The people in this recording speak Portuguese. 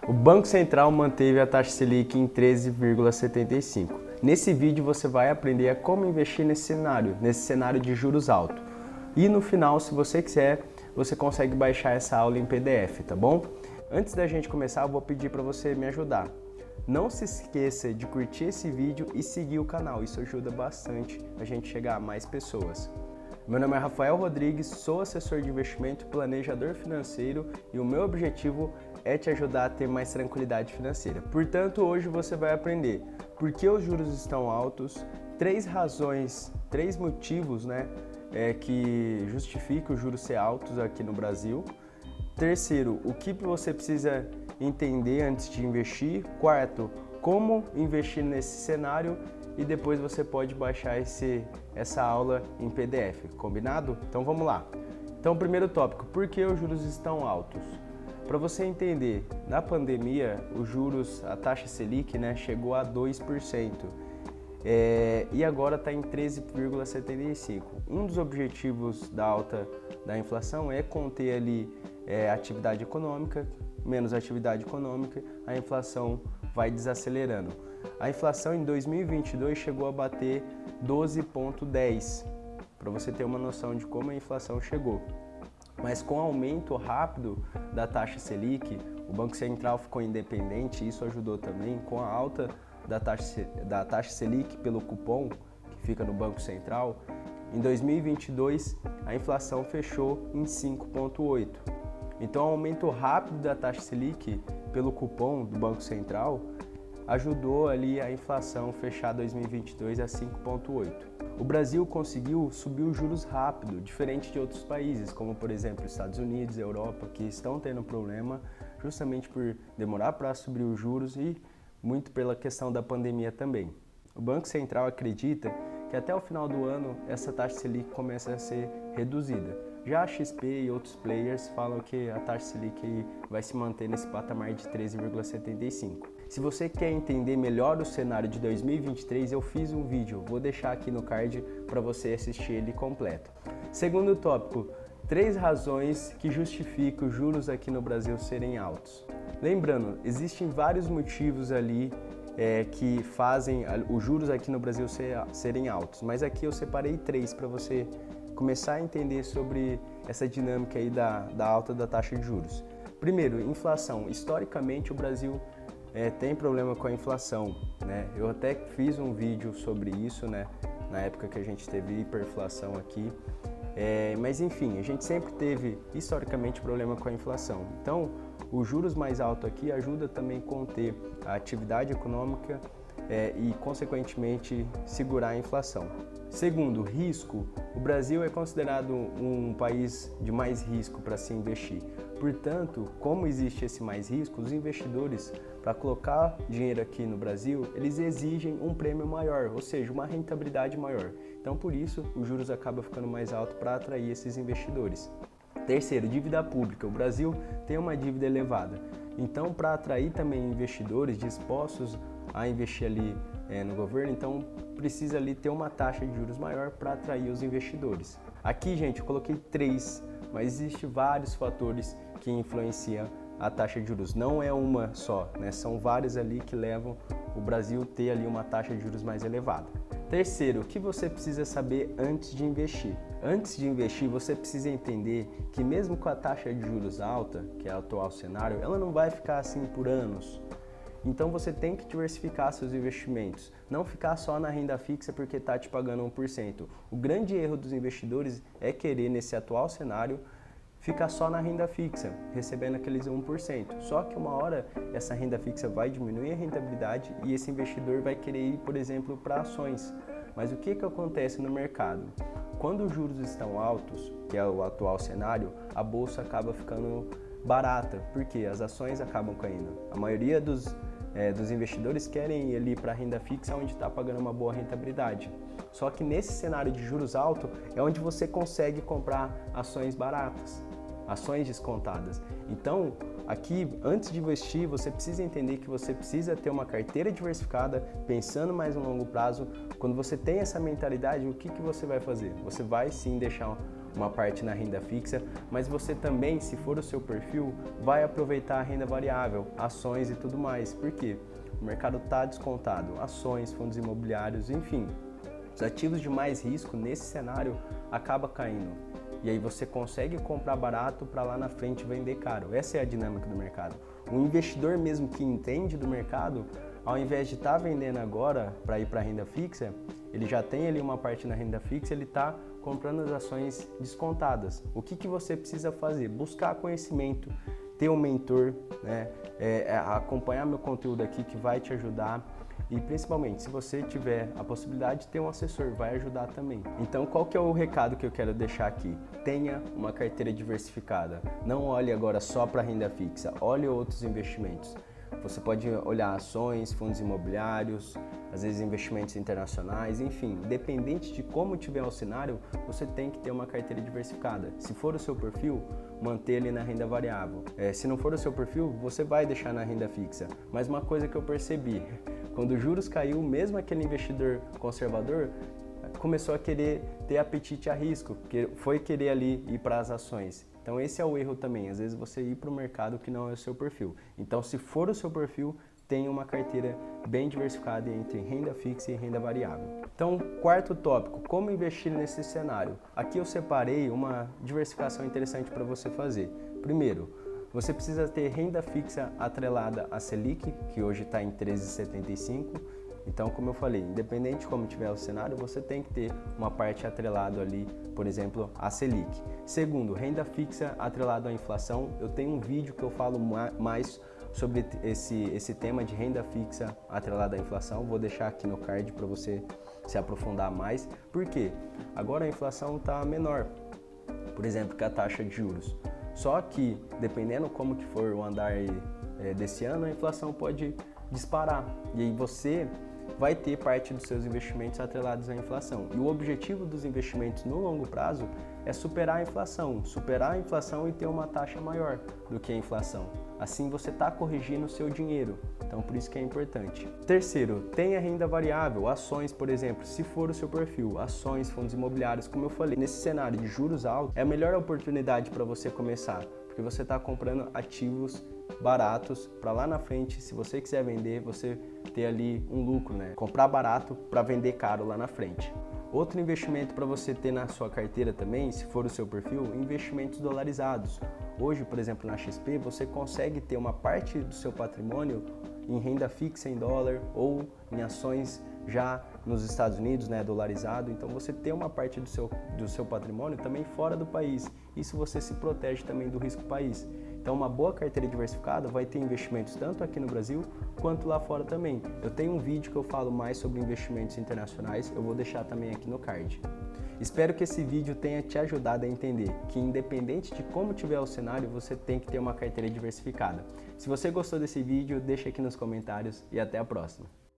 O Banco Central manteve a taxa Selic em 13,75. Nesse vídeo você vai aprender a como investir nesse cenário de juros altos. E no final, se você quiser, você consegue baixar essa aula em PDF, tá bom? Antes da gente começar, eu vou pedir para você me ajudar. Não se esqueça de curtir esse vídeo e seguir o canal, isso ajuda bastante a gente chegar a mais pessoas. Meu nome é Rafael Rodrigues, sou assessor de investimento e planejador financeiro e o meu objetivo é te ajudar a ter mais tranquilidade financeira. Portanto, hoje você vai aprender por que os juros estão altos, três motivos que justificam os juros ser altos aqui no Brasil. Terceiro, o que você precisa entender antes de investir. Quarto, como investir nesse cenário. E depois você pode baixar essa aula em PDF, combinado? Então vamos lá. Então, primeiro tópico, por que os juros estão altos? Para você entender, na pandemia, a taxa Selic chegou a 2%. E agora está em 13,75. Um dos objetivos da alta da inflação é conter ali atividade econômica, menos atividade econômica, a inflação vai desacelerando. A inflação em 2022 chegou a bater 12,10, para você ter uma noção de como a inflação chegou. Mas com o aumento rápido da taxa Selic, o Banco Central ficou independente, isso ajudou também. Com a alta da taxa Selic pelo cupom, que fica no Banco Central, em 2022 a inflação fechou em 5,8. Então o aumento rápido da taxa Selic pelo cupom do Banco Central ajudou ali a inflação fechar 2022 a 5,8. O Brasil conseguiu subir os juros rápido, diferente de outros países, como por exemplo Estados Unidos, Europa, que estão tendo problema justamente por demorar para subir os juros e muito pela questão da pandemia também. O Banco Central acredita que até o final do ano essa taxa Selic começa a ser reduzida. Já a XP e outros players falam que a taxa Selic vai se manter nesse patamar de 13,75. Se você quer entender melhor o cenário de 2023, eu fiz um vídeo, vou deixar aqui no card para você assistir ele completo. Segundo tópico, 3 razões que justificam os juros aqui no Brasil serem altos. Lembrando, existem vários motivos ali que fazem os juros aqui no Brasil serem altos, mas aqui eu separei 3 para você começar a entender sobre essa dinâmica aí da alta da taxa de juros. Primeiro, inflação. Historicamente, o Brasil tem problema com a inflação, Eu até fiz um vídeo sobre isso, na época que a gente teve hiperinflação aqui. Mas enfim, a gente sempre teve, historicamente, problema com a inflação. Então, os juros mais altos aqui ajudam também a conter a atividade econômica e, consequentemente, segurar a inflação. Segundo, risco. O Brasil é considerado um país de mais risco para se investir. Portanto, como existe esse mais risco, os investidores, para colocar dinheiro aqui no Brasil, eles exigem um prêmio maior, ou seja, uma rentabilidade maior. Então, por isso, os juros acabam ficando mais altos para atrair esses investidores. Terceiro, dívida pública. O Brasil tem uma dívida elevada. Então, para atrair também investidores dispostos a investir ali no governo, então precisa ali ter uma taxa de juros maior para atrair os investidores. Aqui, gente, eu coloquei 3, mas existem vários fatores que influenciam a taxa de juros. Não é uma só, São vários ali que levam o Brasil a ter ali uma taxa de juros mais elevada. Terceiro, o que você precisa saber antes de investir? Antes de investir, você precisa entender que mesmo com a taxa de juros alta, que é o atual cenário, ela não vai ficar assim por anos. Então você tem que diversificar seus investimentos, não ficar só na renda fixa porque está te pagando 1%. O grande erro dos investidores é querer, nesse atual cenário, ficar só na renda fixa, recebendo aqueles 1%. Só que uma hora essa renda fixa vai diminuir a rentabilidade e esse investidor vai querer ir, por exemplo, para ações. Mas o que acontece no mercado? Quando os juros estão altos, que é o atual cenário, a bolsa acaba ficando barata, porque as ações acabam caindo. A maioria dos investidores querem ir ali para a renda fixa, onde está pagando uma boa rentabilidade. Só que nesse cenário de juros altos é onde você consegue comprar ações baratas, ações descontadas. Então, aqui, antes de investir, você precisa entender que você precisa ter uma carteira diversificada, pensando mais no longo prazo. Quando você tem essa mentalidade, o que você vai fazer? Você vai sim deixar uma parte na renda fixa, mas você também, se for o seu perfil, vai aproveitar a renda variável, ações e tudo mais. Por quê? O mercado está descontado, ações, fundos imobiliários, enfim, os ativos de mais risco nesse cenário acaba caindo. E aí você consegue comprar barato para lá na frente vender caro. Essa é a dinâmica do mercado. O investidor mesmo que entende do mercado, ao invés de estar vendendo agora para ir para a renda fixa, ele já tem ali uma parte na renda fixa, ele está comprando as ações descontadas. O que você precisa fazer? Buscar conhecimento, ter um mentor, né? Acompanhar meu conteúdo aqui que vai te ajudar. E principalmente, se você tiver a possibilidade de ter um assessor, vai ajudar também. Então, qual que é o recado que eu quero deixar aqui? Tenha uma carteira diversificada. Não olhe agora só para renda fixa, olhe outros investimentos. Você pode olhar ações, fundos imobiliários, às vezes investimentos internacionais, enfim, independente de como tiver o cenário, você tem que ter uma carteira diversificada. Se for o seu perfil, manter ele na renda variável. Se não for o seu perfil, você vai deixar na renda fixa. Mas uma coisa que eu percebi, quando os juros caiu, mesmo aquele investidor conservador começou a querer ter apetite a risco, foi querer ali ir para as ações. Então esse é o erro também, às vezes você ir para o mercado que não é o seu perfil. Então se for o seu perfil, tenha uma carteira bem diversificada entre renda fixa e renda variável. Então, quarto tópico, como investir nesse cenário? Aqui eu separei uma diversificação interessante para você fazer. Primeiro, você precisa ter renda fixa atrelada à Selic, que hoje está em 13,75. Então, como eu falei, independente de como tiver o cenário, você tem que ter uma parte atrelada ali, por exemplo, à Selic. Segundo, renda fixa atrelada à inflação. Eu tenho um vídeo que eu falo mais sobre esse tema de renda fixa atrelada à inflação. Vou deixar aqui no card para você se aprofundar mais. Por quê? Agora a inflação está menor, por exemplo, que a taxa de juros. Só que, dependendo como que for o andar desse ano, a inflação pode disparar. E aí você vai ter parte dos seus investimentos atrelados à inflação. E o objetivo dos investimentos no longo prazo é superar a inflação e ter uma taxa maior do que a inflação. Assim você está corrigindo o seu dinheiro, então por isso que é importante. Terceiro, tenha renda variável, ações, por exemplo, se for o seu perfil, ações, fundos imobiliários, como eu falei. Nesse cenário de juros altos, é a melhor oportunidade para você começar, porque você está comprando ativos baratos para lá na frente, se você quiser vender, você ter ali um lucro, né? Comprar barato para vender caro lá na frente. Outro investimento para você ter na sua carteira também, se for o seu perfil, investimentos dolarizados. Hoje, por exemplo, na XP, você consegue ter uma parte do seu patrimônio em renda fixa em dólar ou em ações já nos Estados Unidos, né, dolarizado. Então você tem uma parte do seu patrimônio também fora do país. Isso você se protege também do risco país. Então uma boa carteira diversificada vai ter investimentos tanto aqui no Brasil quanto lá fora também. Eu tenho um vídeo que eu falo mais sobre investimentos internacionais, eu vou deixar também aqui no card. Espero que esse vídeo tenha te ajudado a entender que independente de como tiver o cenário, você tem que ter uma carteira diversificada. Se você gostou desse vídeo, deixa aqui nos comentários e até a próxima.